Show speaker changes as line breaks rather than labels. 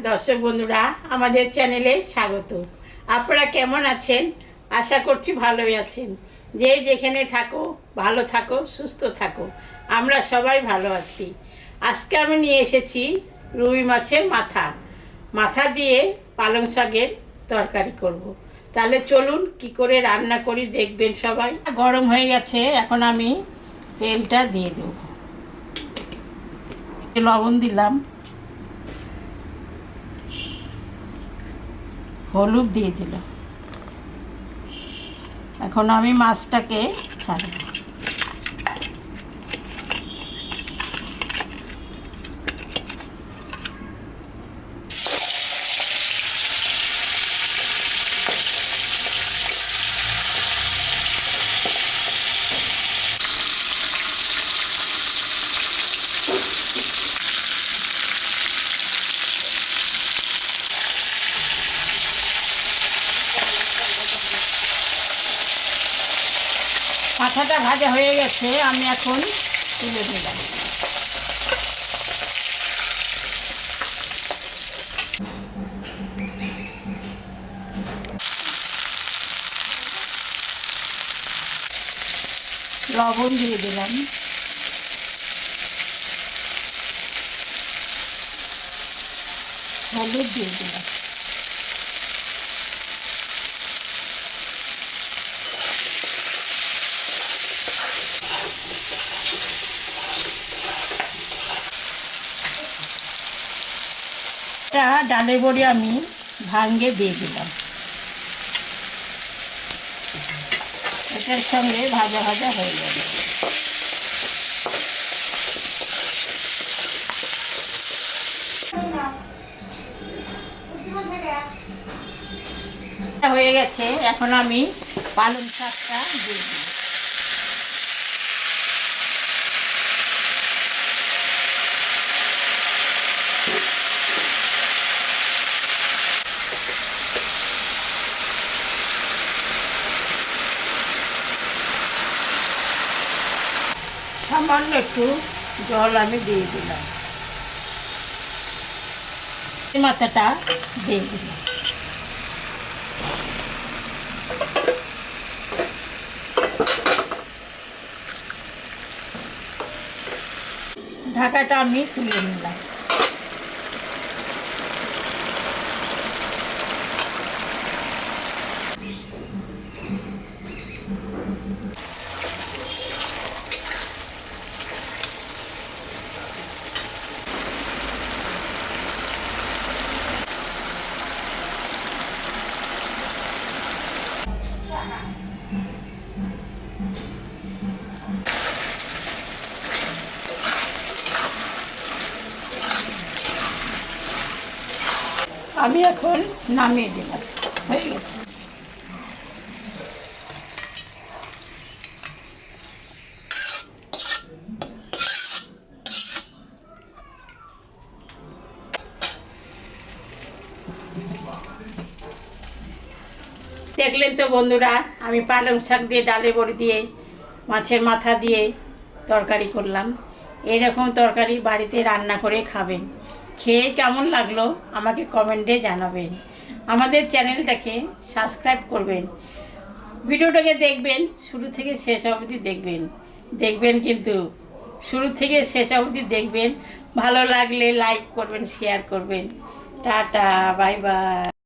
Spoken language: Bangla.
দর্শক বন্ধুরা, আমাদের চ্যানেলে স্বাগত। আপনারা কেমন আছেন? আশা করছি ভালোই আছেন। যে যেখানে থাকো ভালো থাকো, সুস্থ থাকো। আমরা সবাই ভালো আছি। আজকে আমি নিয়ে এসেছি রুই মাছের মাথা। মাথা দিয়ে পালং শাকের তরকারি করব। তাহলে চলুন কি করে রান্না করি দেখবেন সবাই। গরম হয়ে গেছে, এখন আমি তেলটা দিয়ে দেব। লবণ দিলাম, হলুদ দিয়ে দিলাম। এখন আমি মাছটাকে ছাড়ব। মাথাটা ভাজা হয়ে গেছে, আমি এখন তুলে দিলাম। লবণ দিয়ে দিলাম, হলুদ দিয়ে দিলাম। ডালের বড়ি আমি ভাঙ্গে দিয়ে দিলাম। এটার সঙ্গে ভাজা ভাজা হয়ে যাবে। হয়ে গেছে, এখন আমি পালং শাকটা দিয়ে দিই। সামান্য একটু জল আমি দিয়ে দিলাম, মাথাটা দিয়ে দিলাম। ঢাকাটা আমি তুলে নিলাম। আমি এখন নামিয়ে দিলাম, হয়ে গেছে। দেখলেন তো বন্ধুরা, আমি পালং শাক দিয়ে, ডালের বড়ি দিয়ে, মাছের মাথা দিয়ে তরকারি করলাম। এইরকম তরকারি বাড়িতে রান্না করে খাবেন। খেয়ে কেমন লাগলো আমাকে কমেন্টে জানাবেন। আমাদের চ্যানেলটাকে সাবস্ক্রাইব করবেন। ভিডিওটাকে দেখবেন, শুরু থেকে শেষ অবধি দেখবেন কিন্তু শুরু থেকে শেষ অবধি দেখবেন। ভালো লাগলে লাইক করবেন, শেয়ার করবেন। Tata, bye bye.